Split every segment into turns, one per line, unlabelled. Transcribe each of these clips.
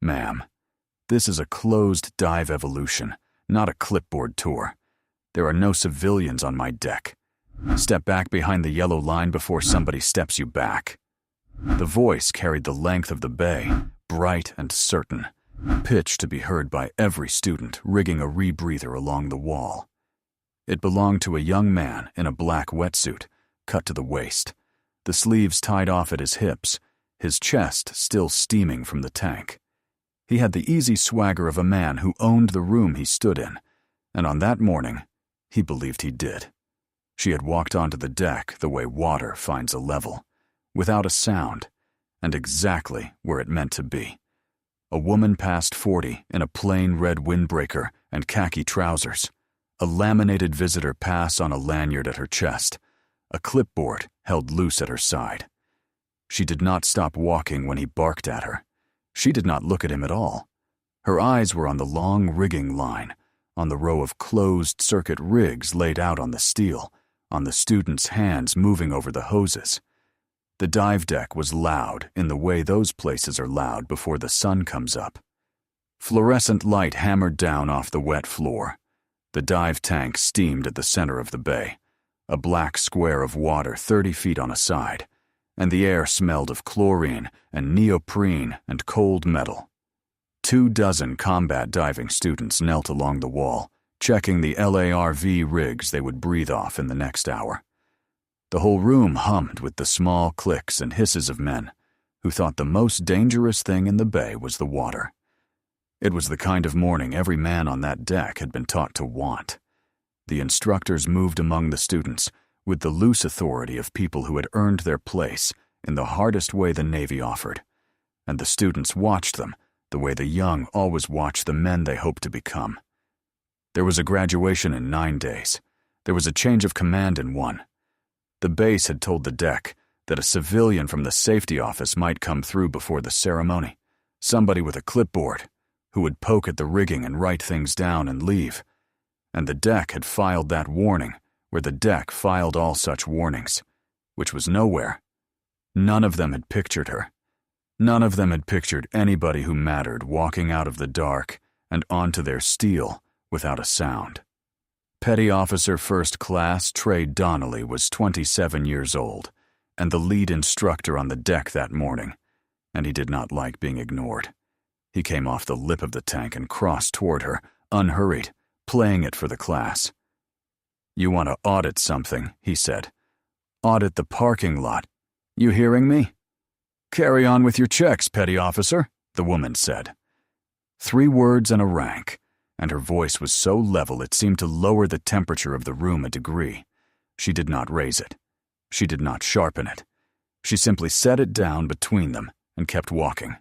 "Ma'am, this is a closed dive evolution, not a clipboard tour. There are no civilians on my deck. Step back behind the yellow line before somebody steps you back." The voice carried the length of the bay, bright and certain, pitched to be heard by every student rigging a rebreather along the wall. It belonged to a young man in a black wetsuit, cut to the waist, the sleeves tied off at his hips, his chest still steaming from the tank. He had the easy swagger of a man who owned the room he stood in, and on that morning, he believed he did. She had walked onto the deck the way water finds a level, without a sound, and exactly where it meant to be. A woman past 40 in a plain red windbreaker and khaki trousers, a laminated visitor pass on a lanyard at her chest, a clipboard held loose at her side. She did not stop walking when he barked at her. She did not look at him at all. Her eyes were on the long rigging line, on the row of closed-circuit rigs laid out on the steel, on the students' hands moving over the hoses. The dive deck was loud in the way those places are loud before the sun comes up. Fluorescent light hammered down off the wet floor. The dive tank steamed at the center of the bay, a black square of water 30 feet on a side, and the air smelled of chlorine and neoprene and cold metal. 24 combat diving students knelt along the wall, checking the LARV rigs they would breathe off in the next hour. The whole room hummed with the small clicks and hisses of men who thought the most dangerous thing in the bay was the water. It was the kind of morning every man on that deck had been taught to want. The instructors moved among the students with the loose authority of people who had earned their place in the hardest way the Navy offered, and the students watched them the way the young always watch the men they hope to become. There was a graduation in 9 days. There was a change of command in 1. The base had told the deck that a civilian from the safety office might come through before the ceremony, somebody with a clipboard, who would poke at the rigging and write things down and leave. And the deck had filed that warning where the deck filed all such warnings, which was nowhere. None of them had pictured her. None of them had pictured anybody who mattered walking out of the dark and onto their steel without a sound. Petty Officer First Class Trey Donnelly was 27 years old and the lead instructor on the deck that morning, and he did not like being ignored. He came off the lip of the tank and crossed toward her, unhurried, playing it for the class. "You want to audit something," he said. "Audit the parking lot. You hearing me?" "Carry on with your checks, Petty Officer," the woman said. 3 words and a rank, and her voice was so level it seemed to lower the temperature of the room a degree. She did not raise it. She did not sharpen it. She simply set it down between them and kept walking.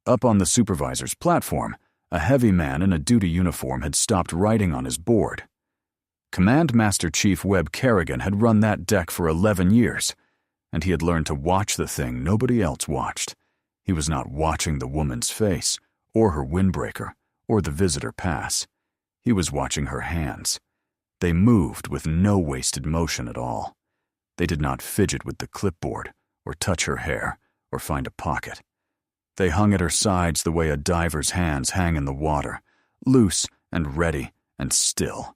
Up on the supervisor's platform, a heavy man in a duty uniform had stopped writing on his board. Command Master Chief Webb Kerrigan had run that deck for 11 years, and he had learned to watch the thing nobody else watched. He was not watching the woman's face, or her windbreaker, or the visitor pass. He was watching her hands. They moved with no wasted motion at all. They did not fidget with the clipboard, or touch her hair, or find a pocket. They hung at her sides the way a diver's hands hang in the water, loose and ready and still.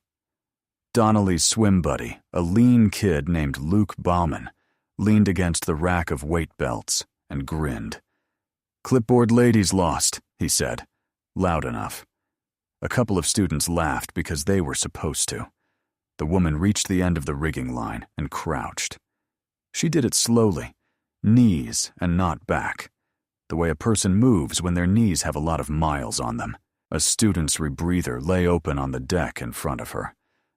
Donnelly's swim buddy, a lean kid named Luke Bauman, leaned against the rack of weight belts and grinned. "Clipboard ladies lost," he said, loud enough. A couple of students laughed because they were supposed to. The woman reached the end of the rigging line and crouched. She did it slowly, knees and not back, the way a person moves when their knees have a lot of miles on them. A student's rebreather lay open on the deck in front of her,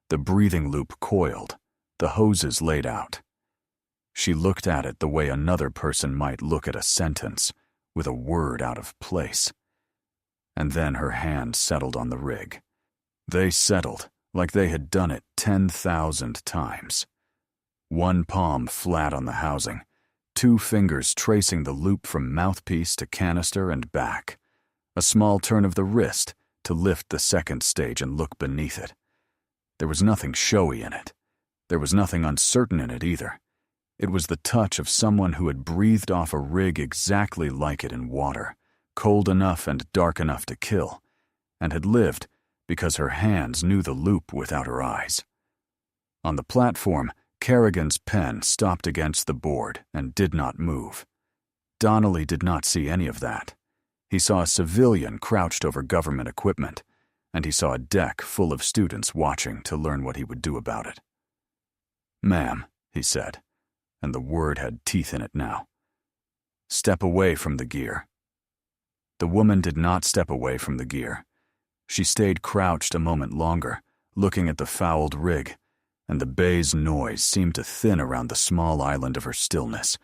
the breathing loop coiled, the hoses laid out. She looked at it the way another person might look at a sentence, with a word out of place. And then her hand settled on the rig. They settled like they had done it 10,000 times. 1 palm flat on the housing, 2 fingers tracing the loop from mouthpiece to canister and back, a small turn of the wrist to lift the second stage and look beneath it. There was nothing showy in it. There was nothing uncertain in it either. It was the touch of someone who had breathed off a rig exactly like it in water, cold enough and dark enough to kill, and had lived because her hands knew the loop without her eyes. On the platform, Kerrigan's pen stopped against the board and did not move. Donnelly did not see any of that. He saw a civilian crouched over government equipment, and he saw a deck full of students watching to learn what he would do about it. "Ma'am," he said, and the word had teeth in it now. "Step away from the gear." The woman did not step away from the gear. She stayed crouched a moment longer, looking at the fouled rig, and the bay's noise seemed to thin around the small island of her stillness,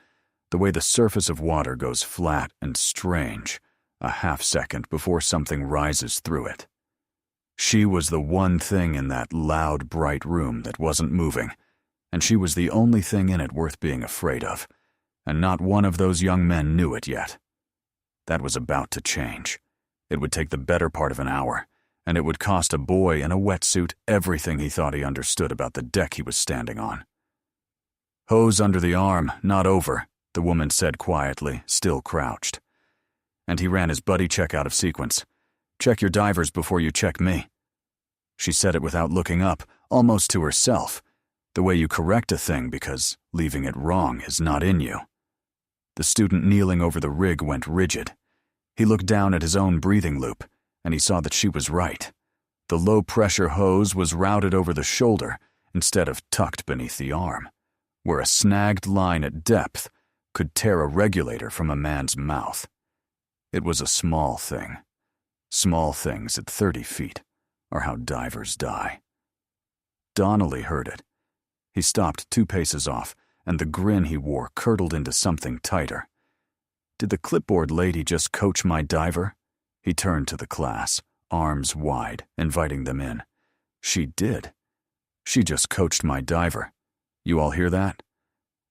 the way the surface of water goes flat and strange a half-second before something rises through it. She was the one thing in that loud, bright room that wasn't moving, and she was the only thing in it worth being afraid of, and not one of those young men knew it yet. That was about to change. It would take the better part of an hour, and it would cost a boy in a wetsuit everything he thought he understood about the deck he was standing on. "Hose under the arm, not over," the woman said quietly, still crouched. And he ran his buddy check out of sequence. "Check your divers before you check me." She said it without looking up, almost to herself, the way you correct a thing because leaving it wrong is not in you. The student kneeling over the rig went rigid. He looked down at his own breathing loop, and he saw that she was right. The low-pressure hose was routed over the shoulder instead of tucked beneath the arm, where a snagged line at depth could tear a regulator from a man's mouth. It was a small thing. Small things at 30 feet are how divers die. Donnelly heard it. He stopped 2 paces off, and the grin he wore curdled into something tighter. Did the clipboard lady just coach my diver? He turned to the class, arms wide, inviting them in. She did. She just coached my diver. You all hear that?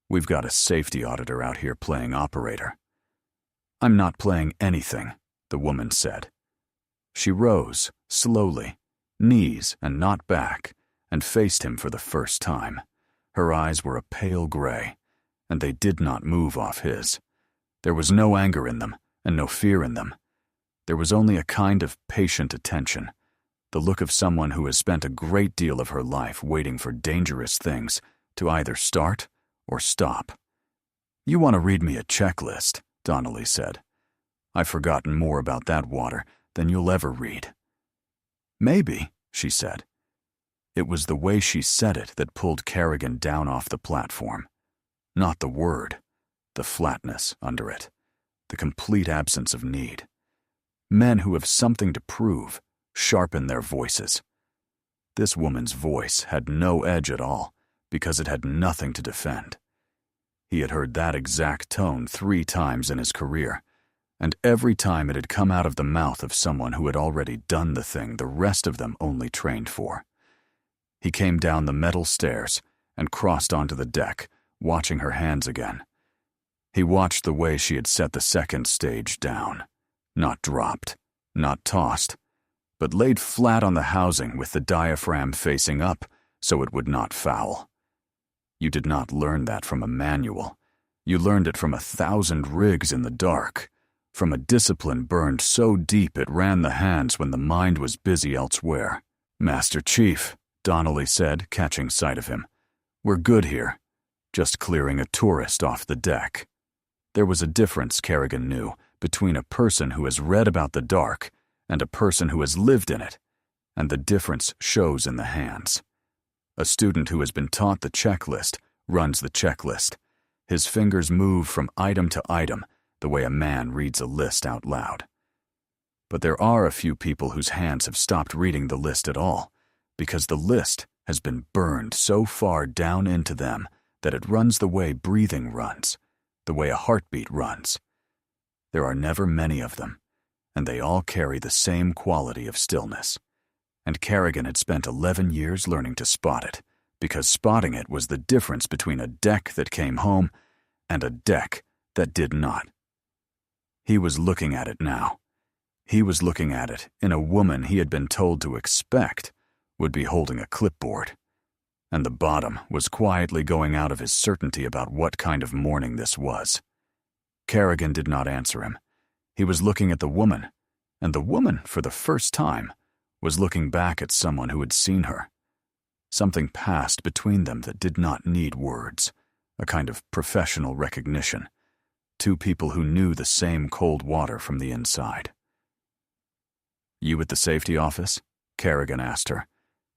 We've got a safety auditor out here playing operator. "I'm not playing anything," the woman said. She rose, slowly, knees and not back, and faced him for the first time. Her eyes were a pale gray, and they did not move off his. There was no anger in them, and no fear in them. There was only a kind of patient attention, the look of someone who has spent a great deal of her life waiting for dangerous things to either start or stop. "You want to read me a checklist," Donnelly said. "I've forgotten more about that water than you'll ever read." "Maybe," she said. It was the way she said it that pulled Kerrigan down off the platform. Not the word, the flatness under it, the complete absence of need. Men who have something to prove sharpen their voices. This woman's voice had no edge at all because it had nothing to defend. He had heard that exact tone 3 times in his career, and every time it had come out of the mouth of someone who had already done the thing the rest of them only trained for. He came down the metal stairs and crossed onto the deck, watching her hands again. He watched the way she had set the second stage down, not dropped, not tossed, but laid flat on the housing with the diaphragm facing up so it would not foul. You did not learn that from a manual. You learned it from 1,000 rigs in the dark, from a discipline burned so deep it ran the hands when the mind was busy elsewhere. "Master Chief," Donnelly said, catching sight of him, "we're good here, just clearing a tourist off the deck." There was a difference, Kerrigan knew, between a person who has read about the dark and a person who has lived in it, and the difference shows in the hands. A student who has been taught the checklist runs the checklist. His fingers move from item to item the way a man reads a list out loud. But there are a few people whose hands have stopped reading the list at all, because the list has been burned so far down into them that it runs the way breathing runs, the way a heartbeat runs. There are never many of them, and they all carry the same quality of stillness. And Kerrigan had spent 11 years learning to spot it, because spotting it was the difference between a deck that came home and a deck that did not. He was looking at it now. He was looking at it in a woman he had been told to expect would be holding a clipboard. And the bottom was quietly going out of his certainty about what kind of morning this was. Kerrigan did not answer him. He was looking at the woman, and the woman, for the first time, was looking back at someone who had seen her. Something passed between them that did not need words, a kind of professional recognition. Two people who knew the same cold water from the inside. "You at the safety office?" Kerrigan asked her.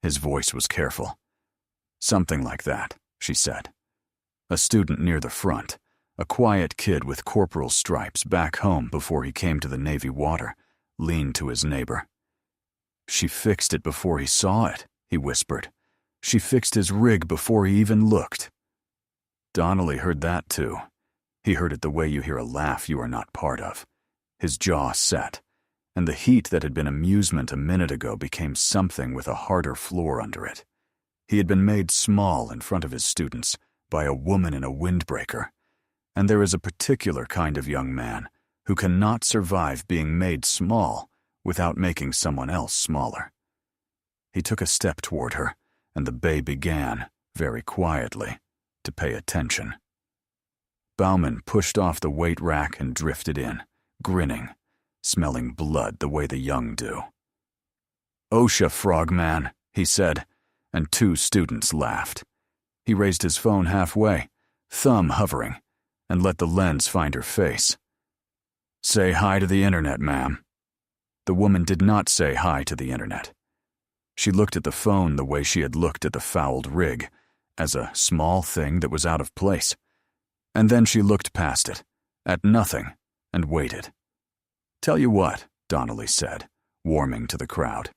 His voice was careful. "Something like that," she said. A student near the front, a quiet kid with corporal's stripes back home before he came to the Navy water, leaned to his neighbor. "She fixed it before he saw it," he whispered. "She fixed his rig before he even looked." Donnelly heard that too. He heard it the way you hear a laugh you are not part of. His jaw set, and the heat that had been amusement a minute ago became something with a harder floor under it. He had been made small in front of his students by a woman in a windbreaker, and there is a particular kind of young man who cannot survive being made small without making someone else smaller. He took a step toward her, and the bay began, very quietly, to pay attention. Bauman pushed off the weight rack and drifted in, grinning, smelling blood the way the young do. "OSHA, frogman," he said, and two students laughed. He raised his phone halfway, thumb hovering, and let the lens find her face. "Say hi to the internet, ma'am." The woman did not say hi to the internet. She looked at the phone the way she had looked at the fouled rig, as a small thing that was out of place. And then she looked past it, at nothing, and waited. "Tell you what," Donnelly said, warming to the crowd.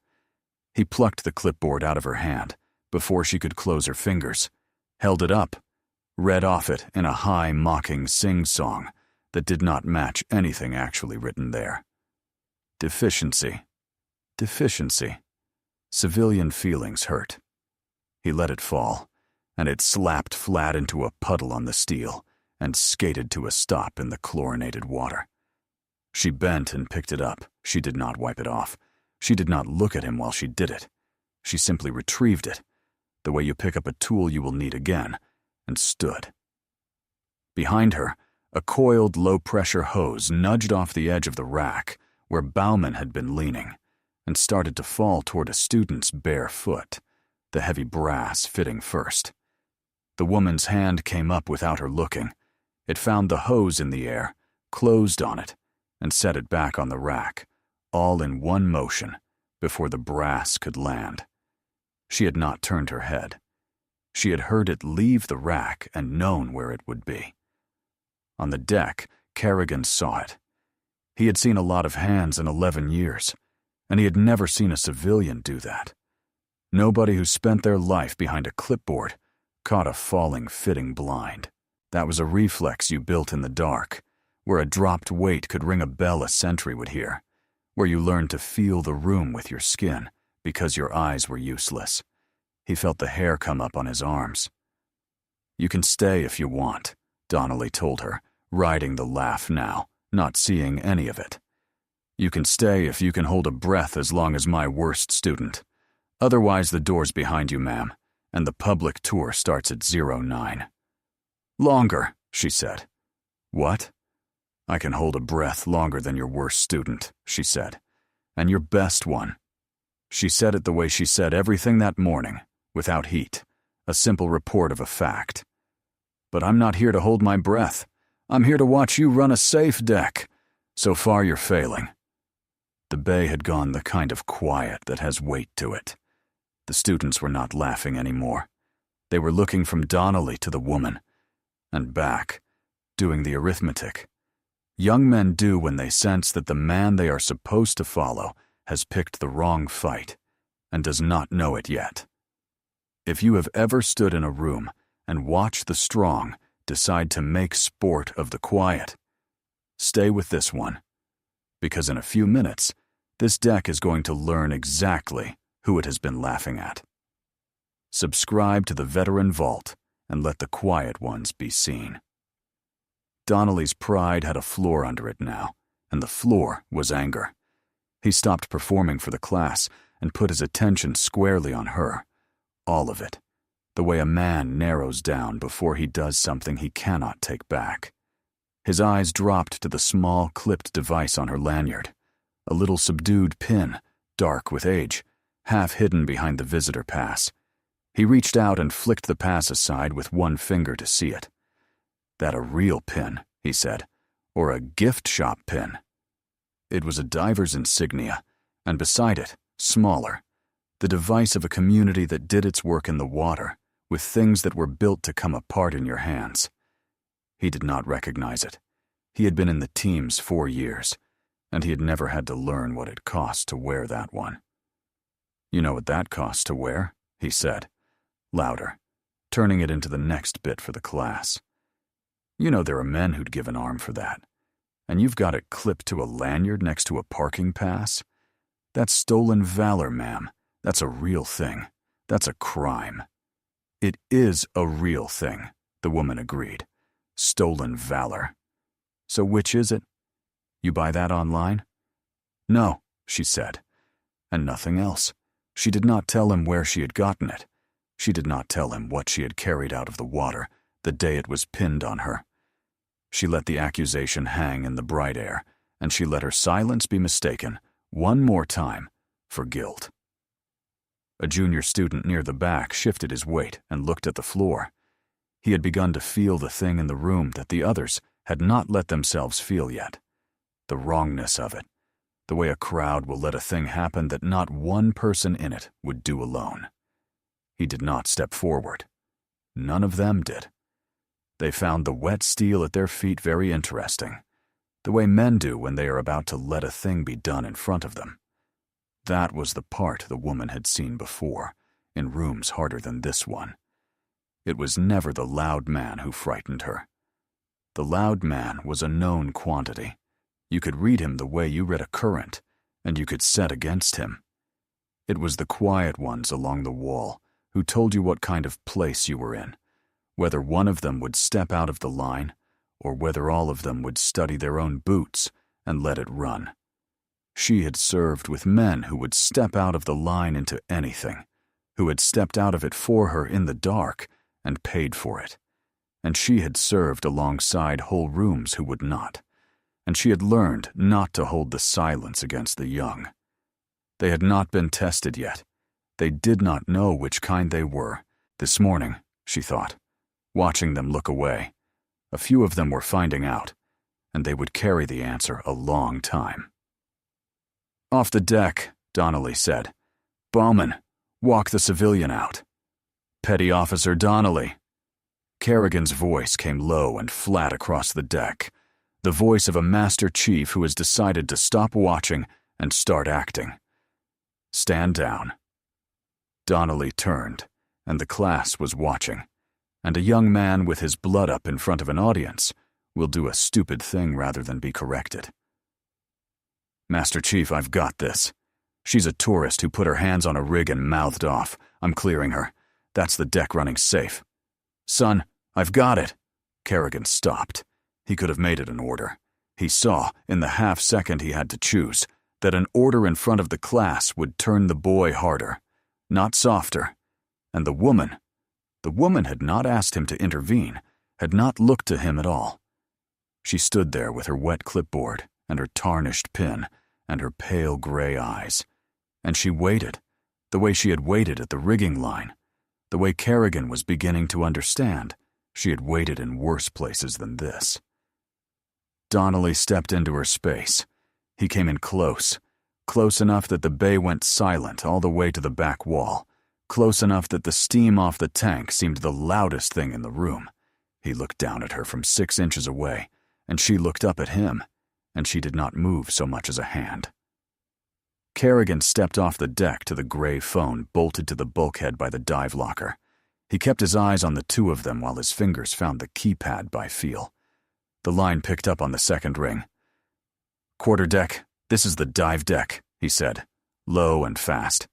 He plucked the clipboard out of her hand before she could close her fingers, held it up, read off it in a high, mocking sing-song that did not match anything actually written there. Deficiency. Deficiency. Civilian feelings hurt. He let it fall, and it slapped flat into a puddle on the steel and skated to a stop in the chlorinated water. She bent and picked it up. She did not wipe it off. She did not look at him while she did it. She simply retrieved it, the way you pick up a tool you will need again, and stood. Behind her, a coiled low-pressure hose nudged off the edge of the rack where Bauman had been leaning and started to fall toward a student's bare foot, the heavy brass fitting first. The woman's hand came up without her looking. It found the hose in the air, closed on it, and set it back on the rack, all in one motion, before the brass could land. She had not turned her head. She had heard it leave the rack and known where it would be. On the deck, Kerrigan saw it. He had seen a lot of hands in 11 years, and he had never seen a civilian do that. Nobody who spent their life behind a clipboard caught a falling fitting blind. That was a reflex you built in the dark, where a dropped weight could ring a bell a sentry would hear, where you learned to feel the room with your skin because your eyes were useless. He felt the hair come up on his arms. "You can stay if you want," Donnelly told her, riding the laugh now, not seeing any of it. "You can stay if you can hold a breath as long as my worst student. Otherwise the door's behind you, ma'am, and the public tour starts at 09. "Longer," she said. "What?" "I can hold a breath longer than your worst student," she said. "And your best one." She said it the way she said everything that morning, without heat, a simple report of a fact. "But I'm not here to hold my breath. I'm here to watch you run a safe deck. So far you're failing." The bay had gone the kind of quiet that has weight to it. The students were not laughing anymore. They were looking from Donnelly to the woman, and back, doing the arithmetic. Young men do when they sense that the man they are supposed to follow has picked the wrong fight and does not know it yet. If you have ever stood in a room and watched the strong decide to make sport of the quiet, stay with this one, because in a few minutes, this deck is going to learn exactly who it has been laughing at. Subscribe to the Veteran Vault and let the quiet ones be seen. Donnelly's pride had a floor under it now, and the floor was anger. He stopped performing for the class and put his attention squarely on her. All of it, the way a man narrows down before he does something he cannot take back. His eyes dropped to the small, clipped device on her lanyard. A little subdued pin, dark with age, half hidden behind the visitor pass. He reached out and flicked the pass aside with one finger to see it. "That a real pin," he said, "or a gift shop pin?" It was a diver's insignia, and beside it, smaller, the device of a community that did its work in the water, with things that were built to come apart in your hands. He did not recognize it. He had been in the teams 4 years, and he had never had to learn what it cost to wear that one. "You know what that costs to wear?" he said, louder, turning it into the next bit for the class. "You know there are men who'd give an arm for that, and you've got it clipped to a lanyard next to a parking pass? That's stolen valor, ma'am. That's a real thing. That's a crime." "It is a real thing," the woman agreed. "Stolen valor. So which is it? You buy that online?" "No," she said. And nothing else. She did not tell him where she had gotten it. She did not tell him what she had carried out of the water the day it was pinned on her. She let the accusation hang in the bright air, and she let her silence be mistaken, one more time, for guilt. A junior student near the back shifted his weight and looked at the floor. He had begun to feel the thing in the room that the others had not let themselves feel yet. The wrongness of it. The way a crowd will let a thing happen that not one person in it would do alone. He did not step forward. None of them did. They found the wet steel at their feet very interesting, the way men do when they are about to let a thing be done in front of them. That was the part the woman had seen before, in rooms harder than this one. It was never the loud man who frightened her. The loud man was a known quantity. You could read him the way you read a current, and you could set against him. It was the quiet ones along the wall who told you what kind of place you were in, whether one of them would step out of the line, or whether all of them would study their own boots and let it run. She had served with men who would step out of the line into anything, who had stepped out of it for her in the dark and paid for it. And she had served alongside whole rooms who would not. And she had learned not to hold the silence against the young. They had not been tested yet. They did not know which kind they were. This morning, she thought, watching them look away, a few of them were finding out, and they would carry the answer a long time. "Off the deck," Donnelly said. "Bowman, walk the civilian out." "Petty Officer Donnelly." Kerrigan's voice came low and flat across the deck, the voice of a master chief who has decided to stop watching and start acting. "Stand down." Donnelly turned, and the class was watching, and a young man with his blood up in front of an audience will do a stupid thing rather than be corrected. "Master Chief, I've got this. She's a tourist who put her hands on a rig and mouthed off. I'm clearing her. That's the deck running safe." "Son, I've got it." Kerrigan stopped. He could have made it an order. He saw, in the half-second he had to choose, that an order in front of the class would turn the boy harder, not softer. And the woman had not asked him to intervene, had not looked to him at all. She stood there with her wet clipboard and her tarnished pin and her pale gray eyes. And she waited, the way she had waited at the rigging line, the way Kerrigan was beginning to understand. She had waited in worse places than this. Donnelly stepped into her space. He came in close enough that the bay went silent all the way to the back wall, close enough that the steam off the tank seemed the loudest thing in the room. He looked down at her from 6 inches away, and she looked up at him, and she did not move so much as a hand. Kerrigan stepped off the deck to the gray phone bolted to the bulkhead by the dive locker. He kept his eyes on the two of them while his fingers found the keypad by feel. The line picked up on the second ring. "Quarterdeck, this is the dive deck," he said, low and fast.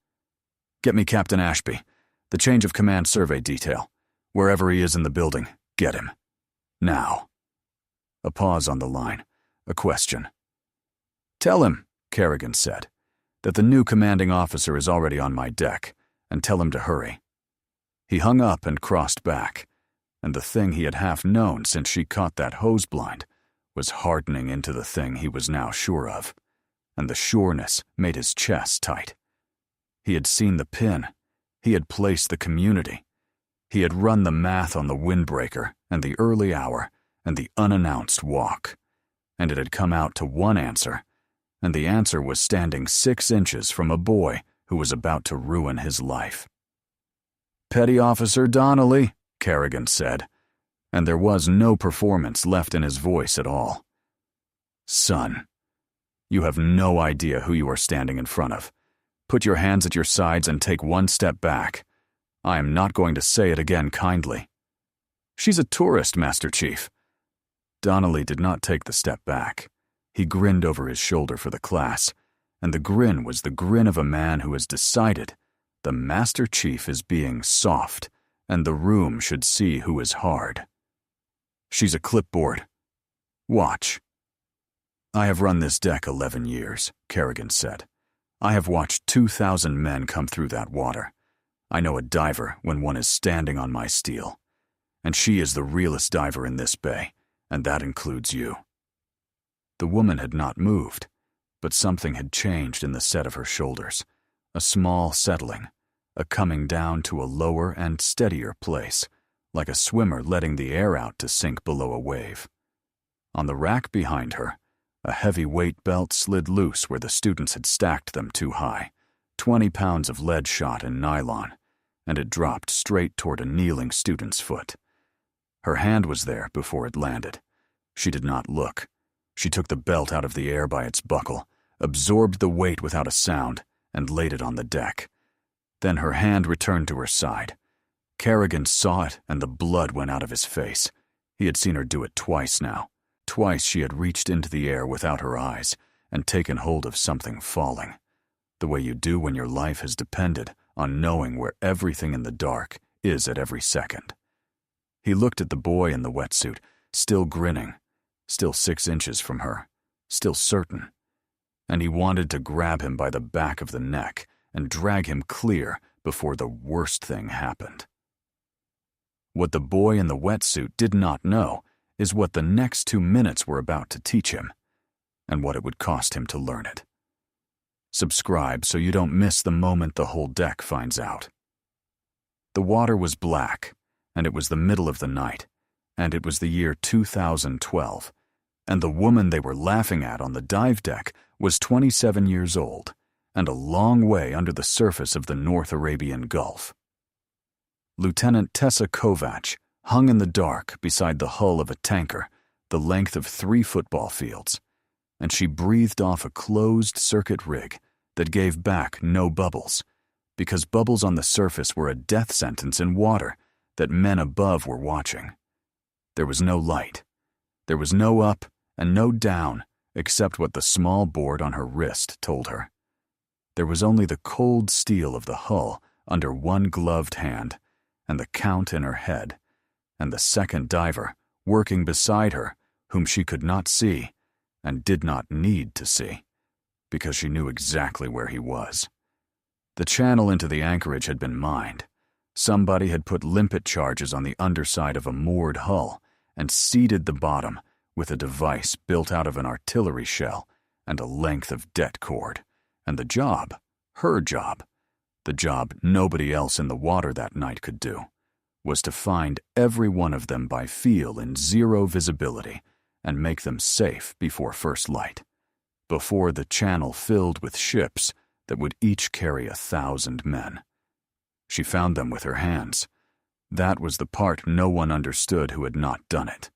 "Get me Captain Ashby, the change of command survey detail. Wherever he is in the building, get him. Now." A pause on the line, a question. "Tell him," Kerrigan said, "that the new commanding officer is already on my deck, and tell him to hurry." He hung up and crossed back, and the thing he had half known since she caught that hose blind was hardening into the thing he was now sure of, and the sureness made his chest tight. He had seen the pin. He had placed the community. He had run the math on the windbreaker and the early hour and the unannounced walk, and it had come out to one answer, and the answer was standing 6 inches from a boy who was about to ruin his life. "Petty Officer Donnelly," Kerrigan said, and there was no performance left in his voice at all. "Son, you have no idea who you are standing in front of. Put your hands at your sides and take 1 step back. I am not going to say it again kindly." "She's a tourist, Master Chief." Donnelly did not take the step back. He grinned over his shoulder for the class, and the grin was the grin of a man who has decided the Master Chief is being soft, and the room should see who is hard. "She's a clipboard. Watch." "I have run this deck 11 years, Kerrigan said. "I have watched 2,000 men come through that water. I know a diver when one is standing on my steel. And she is the realest diver in this bay, and that includes you." The woman had not moved, but something had changed in the set of her shoulders. A small settling, a coming down to a lower and steadier place, like a swimmer letting the air out to sink below a wave. On the rack behind her, a heavy weight belt slid loose where the students had stacked them too high, 20 pounds of lead shot in nylon, and it dropped straight toward a kneeling student's foot. Her hand was there before it landed. She did not look. She took the belt out of the air by its buckle, absorbed the weight without a sound, and laid it on the deck. Then her hand returned to her side. Kerrigan saw it, and the blood went out of his face. He had seen her do it twice now. Twice she had reached into the air without her eyes and taken hold of something falling, the way you do when your life has depended on knowing where everything in the dark is at every second. He looked at the boy in the wetsuit, still grinning, still 6 inches from her, still certain, and he wanted to grab him by the back of the neck and drag him clear before the worst thing happened. What the boy in the wetsuit did not know is what the next 2 minutes were about to teach him, and what it would cost him to learn it. Subscribe so you don't miss the moment the whole deck finds out. The water was black, and it was the middle of the night, and it was the year 2012, and the woman they were laughing at on the dive deck was 27 years old, and a long way under the surface of the North Arabian Gulf. Lieutenant Tessa Kovac hung in the dark beside the hull of a tanker the length of 3 football fields, and she breathed off a closed-circuit rig that gave back no bubbles, because bubbles on the surface were a death sentence in water that men above were watching. There was no light. There was no up and no down except what the small board on her wrist told her. There was only the cold steel of the hull under one gloved hand, and the count in her head, and the second diver working beside her, whom she could not see and did not need to see, because she knew exactly where he was. The channel into the anchorage had been mined. Somebody had put limpet charges on the underside of a moored hull and seeded the bottom with a device built out of an artillery shell and a length of det cord. And the job, her job, the job nobody else in the water that night could do, was to find every one of them by feel in 0 visibility and make them safe before first light, before the channel filled with ships that would each carry 1,000 men. She found them with her hands. That was the part no one understood who had not done it.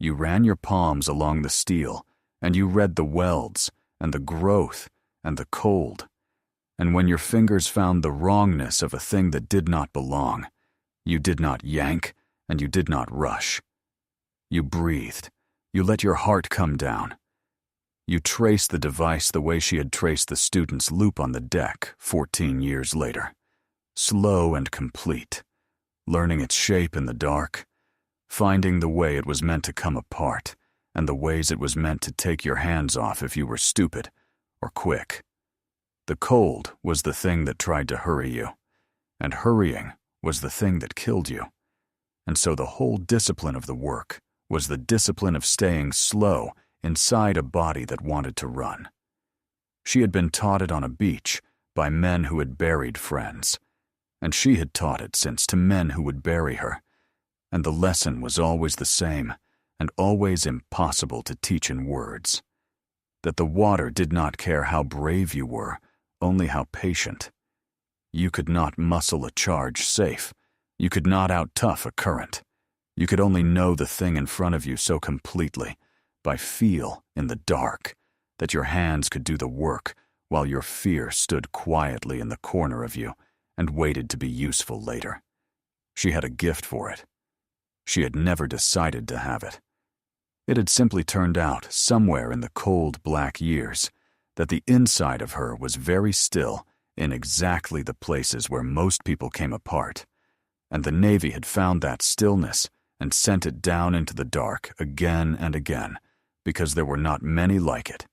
You ran your palms along the steel, and you read the welds and the growth and the cold, and when your fingers found the wrongness of a thing that did not belong, you did not yank and you did not rush. You breathed. You let your heart come down. You traced the device the way she had traced the student's loop on the deck 14 years later. Slow and complete, learning its shape in the dark, finding the way it was meant to come apart, and the ways it was meant to take your hands off if you were stupid or quick. The cold was the thing that tried to hurry you, and hurrying was the thing that killed you. And so the whole discipline of the work was the discipline of staying slow inside a body that wanted to run. She had been taught it on a beach by men who had buried friends, and she had taught it since to men who would bury her, and the lesson was always the same and always impossible to teach in words. That the water did not care how brave you were, only how patient. You could not muscle a charge safe. You could not out-tough a current. You could only know the thing in front of you so completely, by feel in the dark, that your hands could do the work while your fear stood quietly in the corner of you and waited to be useful later. She had a gift for it. She had never decided to have it. It had simply turned out, somewhere in the cold black years, that the inside of her was very still in exactly the places where most people came apart, and the Navy had found that stillness and sent it down into the dark again and again, because there were not many like it,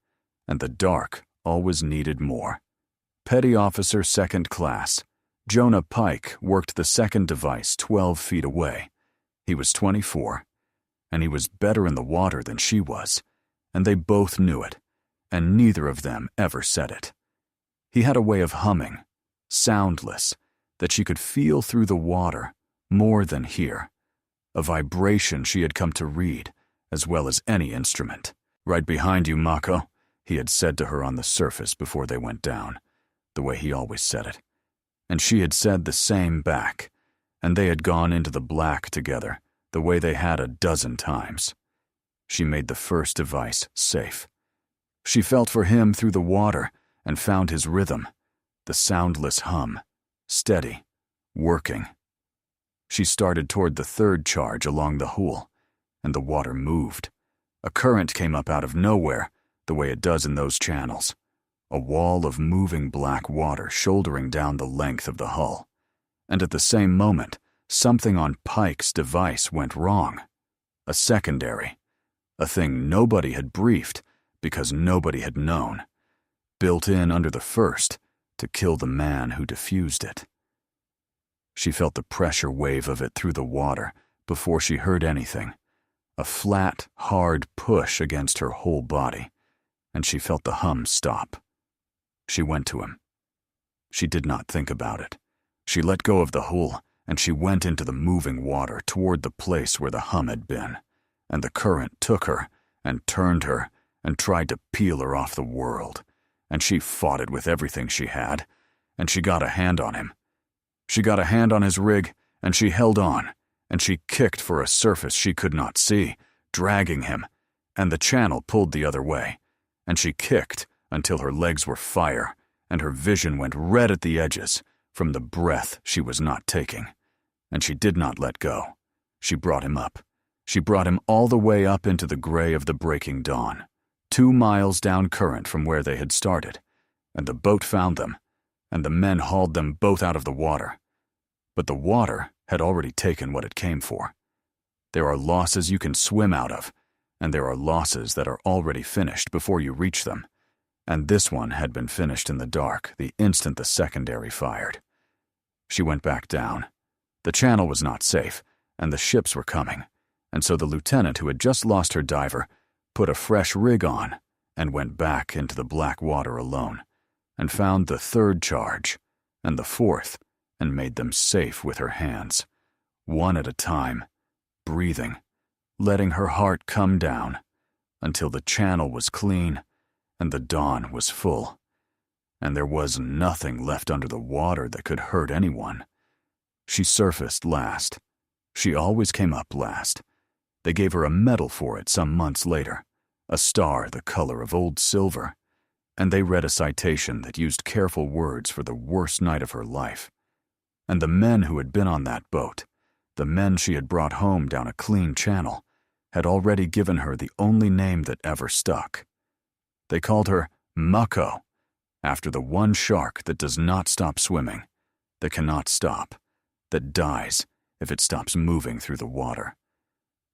and the dark always needed more. Petty Officer Second Class Jonah Pike worked the second device 12 feet away. He was 24, and he was better in the water than she was, and they both knew it, and neither of them ever said it. He had a way of humming, soundless, that she could feel through the water more than hear, a vibration she had come to read, as well as any instrument. "Right behind you, Mako," he had said to her on the surface before they went down, the way he always said it. And she had said the same back, and they had gone into the black together, the way they had a dozen times. She made the first device safe. She felt for him through the water and found his rhythm, the soundless hum, steady, working. She started toward the third charge along the hull, and the water moved. A current came up out of nowhere, the way it does in those channels. A wall of moving black water shouldering down the length of the hull. And at the same moment, something on Pike's device went wrong. A secondary. A thing nobody had briefed because nobody had known. Built in under the first to kill the man who diffused it. She felt the pressure wave of it through the water before she heard anything. A flat, hard push against her whole body, and she felt the hum stop. She went to him. She did not think about it. She let go of the hull, and she went into the moving water toward the place where the hum had been, and the current took her and turned her and tried to peel her off the world, and she fought it with everything she had, and she got a hand on him. She got a hand on his rig, and she held on, and she kicked for a surface she could not see, dragging him, and the channel pulled the other way, and she kicked until her legs were fire, and her vision went red at the edges from the breath she was not taking. And she did not let go. She brought him up. She brought him all the way up into the gray of the breaking dawn, 2 miles down current from where they had started, and the boat found them, and the men hauled them both out of the water. But the water had already taken what it came for. There are losses you can swim out of, and there are losses that are already finished before you reach them. And this one had been finished in the dark the instant the secondary fired. She went back down. The channel was not safe, and the ships were coming, and so the lieutenant who had just lost her diver put a fresh rig on and went back into the black water alone, and found the third charge, and the fourth, and made them safe with her hands, one at a time, breathing, letting her heart come down, until the channel was clean, and the dawn was full, and there was nothing left under the water that could hurt anyone. She surfaced last. She always came up last. They gave her a medal for it some months later, a star the color of old silver, and they read a citation that used careful words for the worst night of her life. And the men who had been on that boat, the men she had brought home down a clean channel, had already given her the only name that ever stuck. They called her Mako, after the one shark that does not stop swimming, that cannot stop, that dies if it stops moving through the water.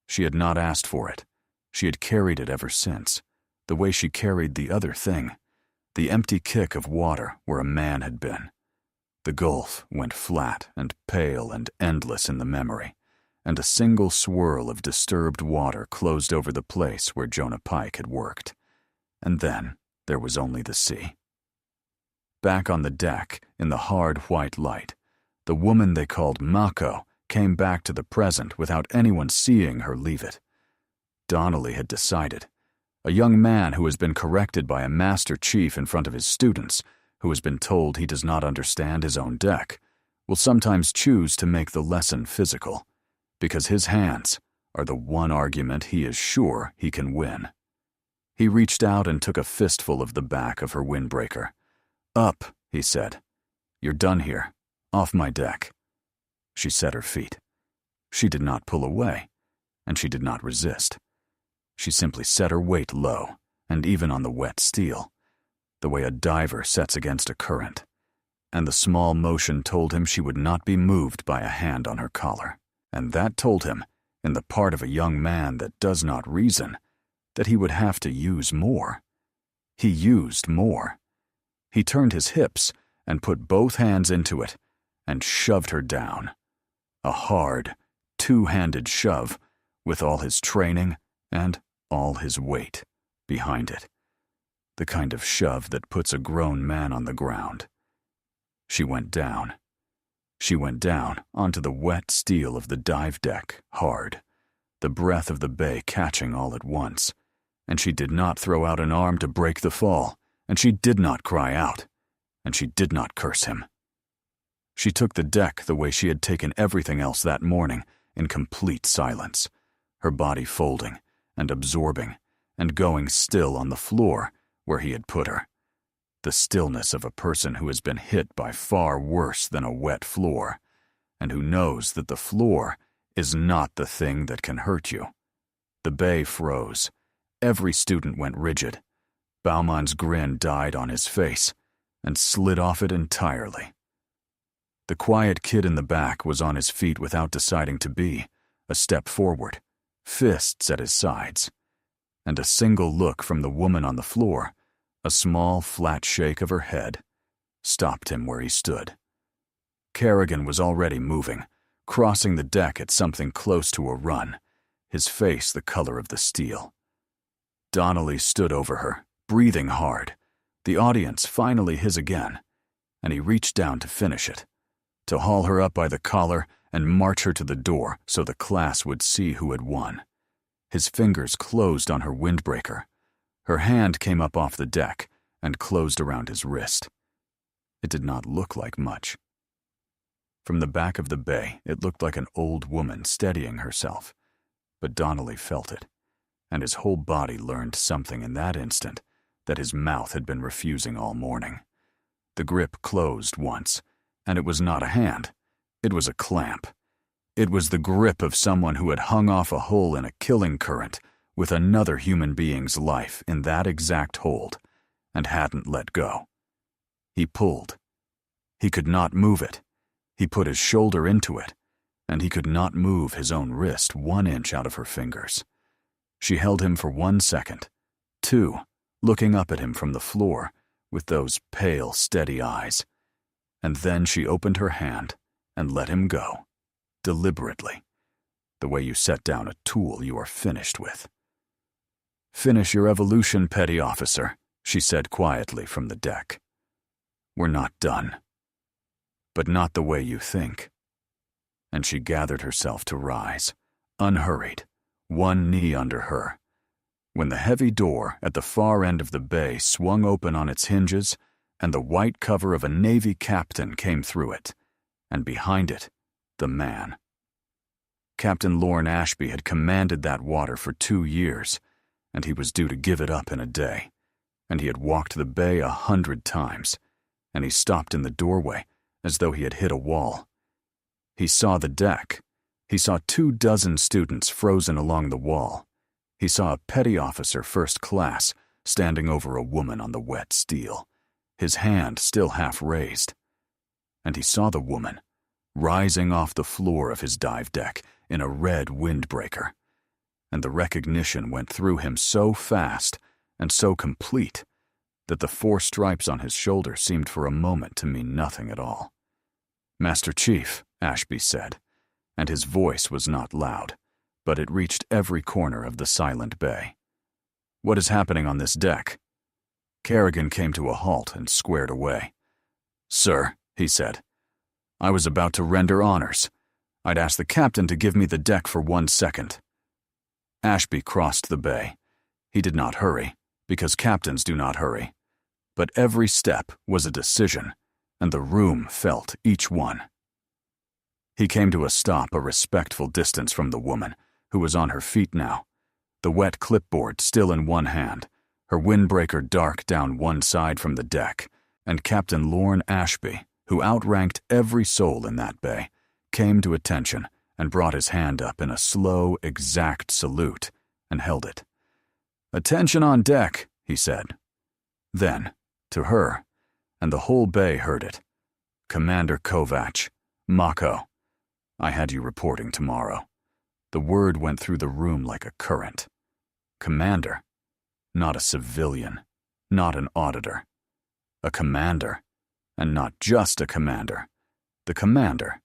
She had not asked for it. She had carried it ever since, the way she carried the other thing, the empty kick of water where a man had been. The gulf went flat and pale and endless in the memory, and a single swirl of disturbed water closed over the place where Jonah Pike had worked. And then there was only the sea. Back on the deck, in the hard white light, the woman they called Mako came back to the present without anyone seeing her leave it. Donnelly had decided. A young man who has been corrected by a master chief in front of his students, who has been told he does not understand his own deck, will sometimes choose to make the lesson physical, because his hands are the one argument he is sure he can win. He reached out and took a fistful of the back of her windbreaker. "Up," he said. "You're done here. Off my deck." She set her feet. She did not pull away, and she did not resist. She simply set her weight low, and even on the wet steel, the way a diver sets against a current, and the small motion told him she would not be moved by a hand on her collar, and that told him, in the part of a young man that does not reason, that he would have to use more. He used more. He turned his hips and put both hands into it and shoved her down. A hard, two-handed shove with all his training and all his weight behind it. The kind of shove that puts a grown man on the ground. She went down. She went down onto the wet steel of the dive deck, hard, the breath of the bay catching all at once. And she did not throw out an arm to break the fall, and she did not cry out, and she did not curse him. She took the deck the way she had taken everything else that morning, in complete silence, her body folding and absorbing and going still on the floor where he had put her. The stillness of a person who has been hit by far worse than a wet floor, and who knows that the floor is not the thing that can hurt you. The bay froze. Every student went rigid. Baumann's grin died on his face and slid off it entirely. The quiet kid in the back was on his feet without deciding to be, a step forward, fists at his sides, and a single look from the woman on the floor, a small, flat shake of her head, stopped him where he stood. Kerrigan was already moving, crossing the deck at something close to a run, his face the color of the steel. Donnelly stood over her, breathing hard, the audience finally his again, and he reached down to finish it, to haul her up by the collar and march her to the door so the class would see who had won. His fingers closed on her windbreaker. Her hand came up off the deck and closed around his wrist. It did not look like much. From the back of the bay, it looked like an old woman steadying herself, but Donnelly felt it, and his whole body learned something in that instant that his mouth had been refusing all morning. The grip closed once, and it was not a hand. It was a clamp. It was the grip of someone who had hung off a hole in a killing current with another human being's life in that exact hold, and hadn't let go. He pulled. He could not move it. He put his shoulder into it, and he could not move his own wrist 1 inch out of her fingers. She held him for 1 second, 2, looking up at him from the floor with those pale, steady eyes, and then she opened her hand and let him go, deliberately, the way you set down a tool you are finished with. "Finish your evolution, petty officer," she said quietly from the deck. "We're not done. But not the way you think." And she gathered herself to rise, unhurried, one knee under her, when the heavy door at the far end of the bay swung open on its hinges and the white cover of a Navy captain came through it, and behind it, the man. Captain Lorne Ashby had commanded that water for 2 years, and he was due to give it up in a day, and he had walked the bay 100 times, and he stopped in the doorway as though he had hit a wall. He saw the deck. He saw 24 students frozen along the wall. He saw a petty officer first class standing over a woman on the wet steel, his hand still half raised. And he saw the woman rising off the floor of his dive deck in a red windbreaker. And the recognition went through him so fast and so complete that the 4 stripes on his shoulder seemed for a moment to mean nothing at all. "Master Chief," Ashby said, and his voice was not loud, but it reached every corner of the silent bay. "What is happening on this deck?" Kerrigan came to a halt and squared away. "Sir," he said, "I was about to render honors. I'd ask the captain to give me the deck for 1 second." Ashby crossed the bay. He did not hurry, because captains do not hurry. But every step was a decision, and the room felt each one. He came to a stop a respectful distance from the woman, who was on her feet now, the wet clipboard still in one hand, her windbreaker dark down one side from the deck, and Captain Lorne Ashby, who outranked every soul in that bay, came to attention and brought his hand up in a slow, exact salute and held it. "Attention on deck," he said. Then, to her, and the whole bay heard it, "Commander Kovac, Mako, I had you reporting tomorrow." The word went through the room like a current. Commander, not a civilian, not an auditor. A commander, and not just a commander. The commander,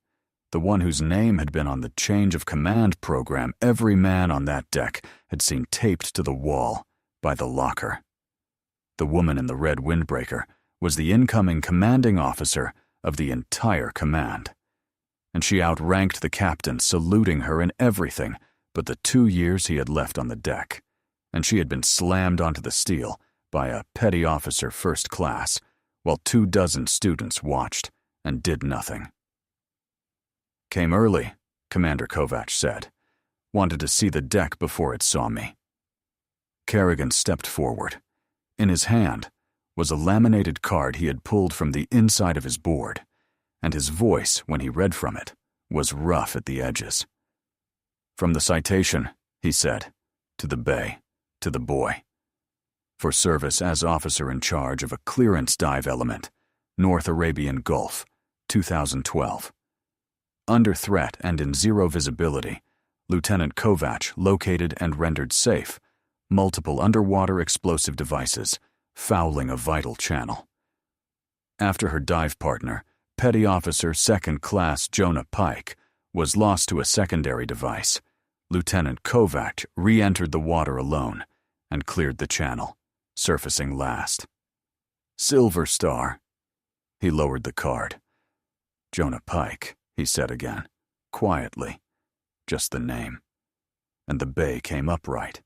the one whose name had been on the change of command program every man on that deck had seen taped to the wall by the locker. The woman in the red windbreaker was the incoming commanding officer of the entire command. And she outranked the captain, saluting her in everything but the 2 years he had left on the deck. And she had been slammed onto the steel by a petty officer first class, while 24 students watched and did nothing. "Came early," Commander Kovac said. "Wanted to see the deck before it saw me." Kerrigan stepped forward. In his hand was a laminated card he had pulled from the inside of his board, and his voice, when he read from it, was rough at the edges. "From the citation," he said, "to the bay, to the boy. For service as officer in charge of a clearance dive element, North Arabian Gulf, 2012. Under threat and in zero visibility, Lieutenant Kovac located and rendered safe multiple underwater explosive devices, fouling a vital channel. After her dive partner, Petty Officer 2nd Class Jonah Pike, was lost to a secondary device, Lieutenant Kovac re-entered the water alone and cleared the channel, surfacing last. Silver Star." He lowered the card. "Jonah Pike," he said again, quietly, just the name. And the bay came upright.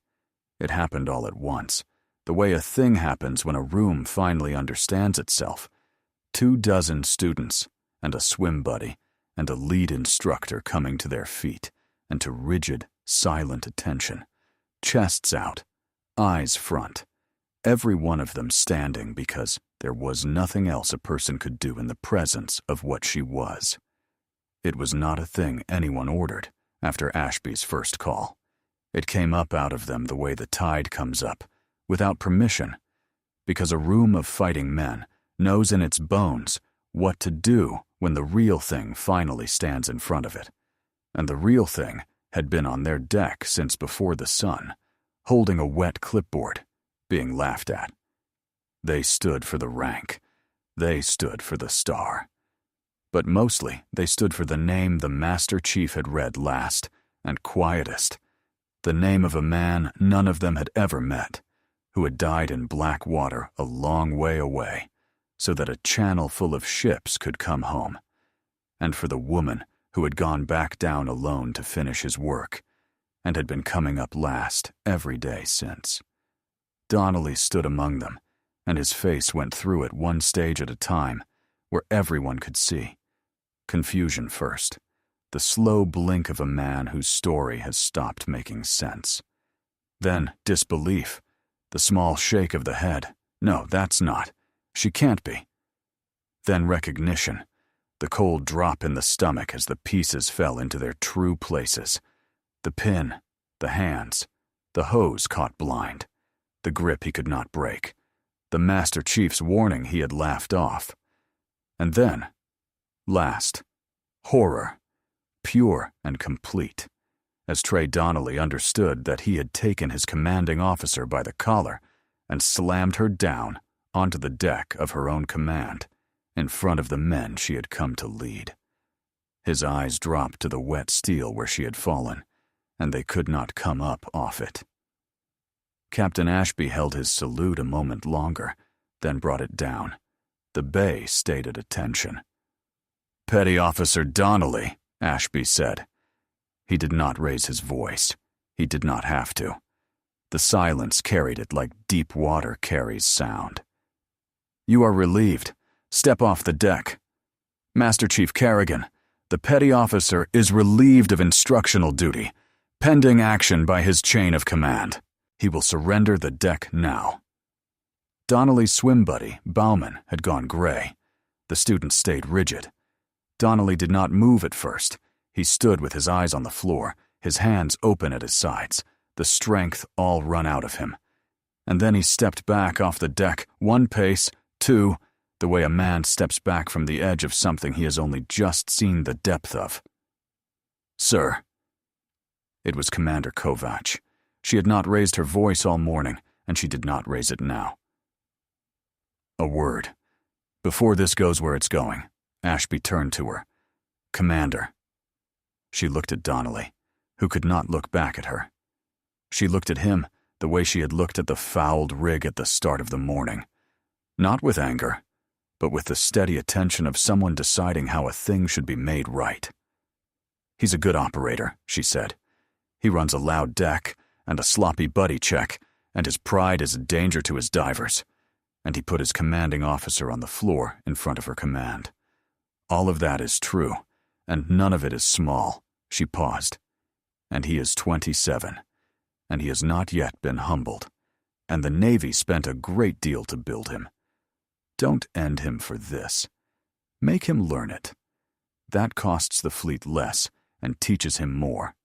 It happened all at once, the way a thing happens when a room finally understands itself. 24 students, and a swim buddy, and a lead instructor coming to their feet, and to rigid, silent attention. Chests out, eyes front, every one of them standing because there was nothing else a person could do in the presence of what she was. It was not a thing anyone ordered after Ashby's first call. It came up out of them the way the tide comes up, without permission, because a room of fighting men knows in its bones what to do when the real thing finally stands in front of it. And the real thing had been on their deck since before the sun, holding a wet clipboard, being laughed at. They stood for the rank. They stood for the star. But mostly they stood for the name the Master Chief had read last and quietest, the name of a man none of them had ever met, who had died in black water a long way away, so that a channel full of ships could come home, and for the woman who had gone back down alone to finish his work, and had been coming up last every day since. Donnelly stood among them, and his face went through it one stage at a time, where everyone could see. Confusion first, the slow blink of a man whose story has stopped making sense. Then disbelief, the small shake of the head. No, that's not. She can't be. Then recognition, the cold drop in the stomach as the pieces fell into their true places. The pin, the hands, the hose caught blind, the grip he could not break, the Master Chief's warning he had laughed off. And then, last, horror, pure and complete, as Trey Donnelly understood that he had taken his commanding officer by the collar and slammed her down onto the deck of her own command, in front of the men she had come to lead. His eyes dropped to the wet steel where she had fallen, and they could not come up off it. Captain Ashby held his salute a moment longer, then brought it down. The bay stayed at attention. "Petty Officer Donnelly," Ashby said. He did not raise his voice. He did not have to. The silence carried it like deep water carries sound. "You are relieved. Step off the deck. Master Chief Kerrigan, the petty officer is relieved of instructional duty, pending action by his chain of command. He will surrender the deck now." Donnelly's swim buddy, Bauman, had gone gray. The student stayed rigid. Donnelly did not move at first. He stood with his eyes on the floor, his hands open at his sides, the strength all run out of him. And then he stepped back off the deck, 1 pace, 2, the way a man steps back from the edge of something he has only just seen the depth of. "Sir." It was Commander Kovach. She had not raised her voice all morning, and she did not raise it now. "A word. Before this goes where it's going." Ashby turned to her. "Commander." She looked at Donnelly, who could not look back at her. She looked at him the way she had looked at the fouled rig at the start of the morning. Not with anger, but with the steady attention of someone deciding how a thing should be made right. "He's a good operator," she said. "He runs a loud deck and a sloppy buddy check, and his pride is a danger to his divers." And he put his commanding officer on the floor in front of her command. "All of that is true, and none of it is small." She paused. "And he is 27, and he has not yet been humbled, and the Navy spent a great deal to build him. Don't end him for this. Make him learn it. That costs the fleet less and teaches him more."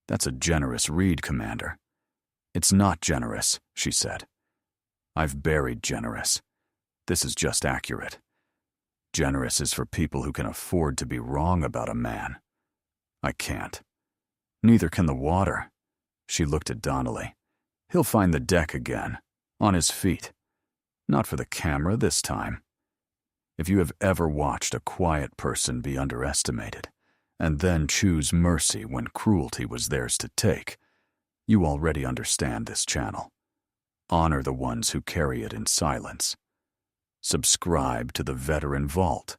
"That's a generous read, Commander." "It's not generous," she said. "I've buried generous. This is just accurate. Generous is for people who can afford to be wrong about a man. I can't. Neither can the water." She looked at Donnelly. "He'll find the deck again, on his feet. Not for the camera this time. If you have ever watched a quiet person be underestimated, and then choose mercy when cruelty was theirs to take, you already understand this channel. Honor the ones who carry it in silence. Subscribe to the Veteran Vault,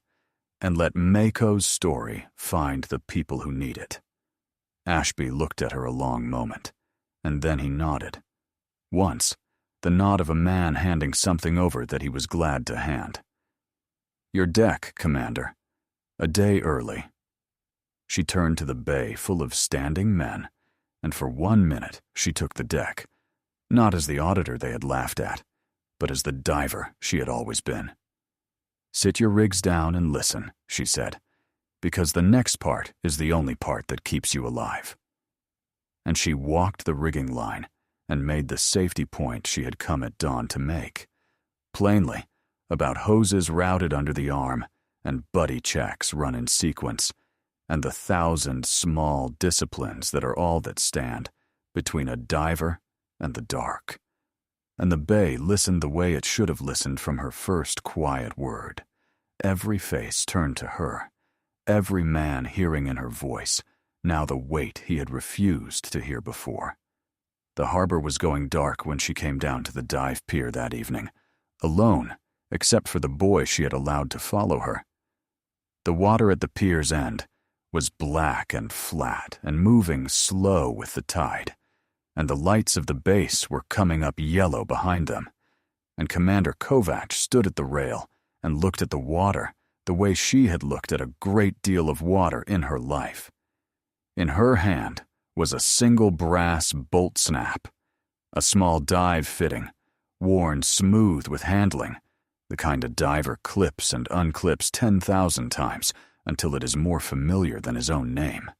and let Mako's story find the people who need it." Ashby looked at her a long moment, and then he nodded. Once, the nod of a man handing something over that he was glad to hand. "Your deck, Commander. A day early." She turned to the bay full of standing men, and for 1 minute she took the deck, not as the auditor they had laughed at, but as the diver she had always been. "Sit your rigs down and listen," she said, "because the next part is the only part that keeps you alive." And she walked the rigging line and made the safety point she had come at dawn to make, plainly about hoses routed under the arm and buddy checks run in sequence, and the 1,000 small disciplines that are all that stand between a diver and the dark. And the bay listened the way it should have listened from her first quiet word. Every face turned to her, every man hearing in her voice now the weight he had refused to hear before. The harbor was going dark when she came down to the dive pier that evening, alone except for the boy she had allowed to follow her. The water at the pier's end was black and flat and moving slow with the tide, and the lights of the base were coming up yellow behind them, and Commander Kovach stood at the rail and looked at the water the way she had looked at a great deal of water in her life. In her hand was a single brass bolt snap, a small dive fitting, worn smooth with handling, the kind a diver clips and unclips 10,000 times until it is more familiar than his own name.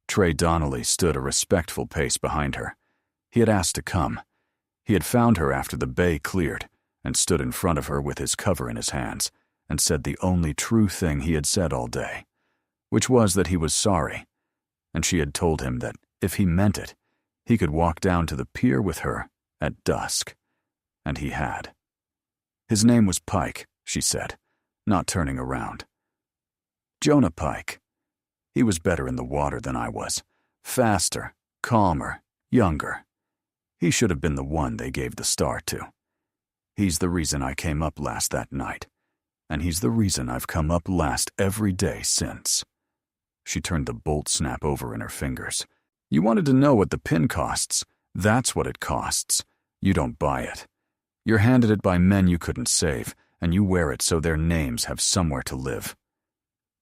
Trey Donnelly stood a respectful pace behind her. He had asked to come. He had found her after the bay cleared and stood in front of her with his cover in his hands and said the only true thing he had said all day, which was that he was sorry, and she had told him that if he meant it, he could walk down to the pier with her at dusk. And he had. His name was Pike, she said, not turning around. Jonah Pike. He was better in the water than I was. Faster, calmer, younger. He should have been the one they gave the star to. He's the reason I came up last that night, and he's the reason I've come up last every day since. She turned the bolt snap over in her fingers. You wanted to know what the pin costs. That's what it costs. You don't buy it. You're handed it by men you couldn't save, and you wear it so their names have somewhere to live.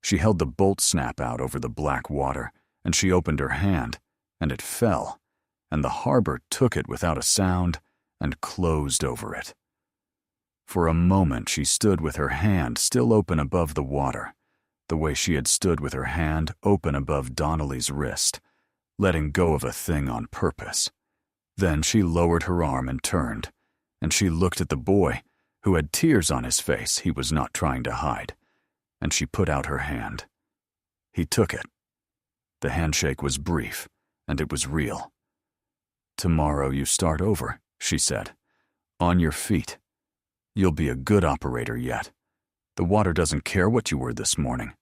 She held the bolt snap out over the black water, and she opened her hand, and it fell, and the harbor took it without a sound and closed over it. For a moment she stood with her hand still open above the water, the way she had stood with her hand open above Donnelly's wrist, letting go of a thing on purpose. Then she lowered her arm and turned, and she looked at the boy, who had tears on his face he was not trying to hide, and she put out her hand. He took it. The handshake was brief, and it was real. Tomorrow you start over, she said. On your feet. You'll be a good operator yet. The water doesn't care what you were this morning.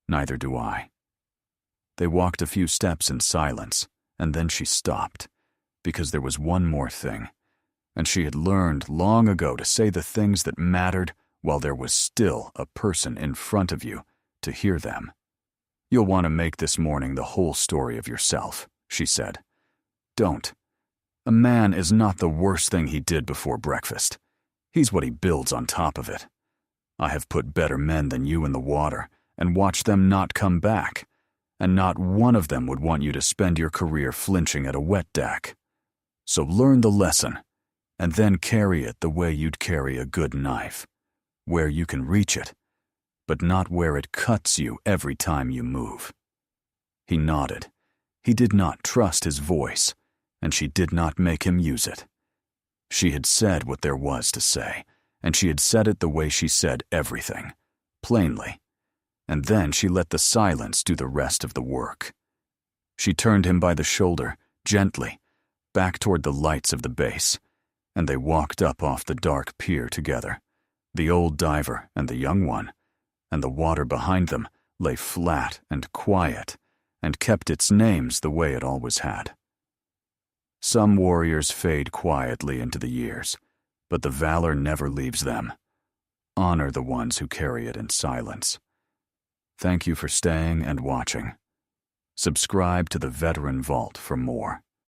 Neither do I. They walked a few steps in silence, and then she stopped, because there was one more thing, and she had learned long ago to say the things that mattered while there was still a person in front of you to hear them. You'll want to make this morning the whole story of yourself, she said. Don't. A man is not the worst thing he did before breakfast. He's what he builds on top of it. I have put better men than you in the water and watched them not come back, and not one of them would want you to spend your career flinching at a wet deck. So learn the lesson, and then carry it the way you'd carry a good knife, where you can reach it, but not where it cuts you every time you move. He nodded. He did not trust his voice, and she did not make him use it. She had said what there was to say, and she had said it the way she said everything, plainly, and then she let the silence do the rest of the work. She turned him by the shoulder, gently, back toward the lights of the base, and they walked up off the dark pier together, the old diver and the young one, and the water behind them lay flat and quiet and kept its names the way it always had. Some warriors fade quietly into the years, but the valor never leaves them. Honor the ones who carry it in silence. Thank you for staying and watching. Subscribe to the Veteran Vault for more.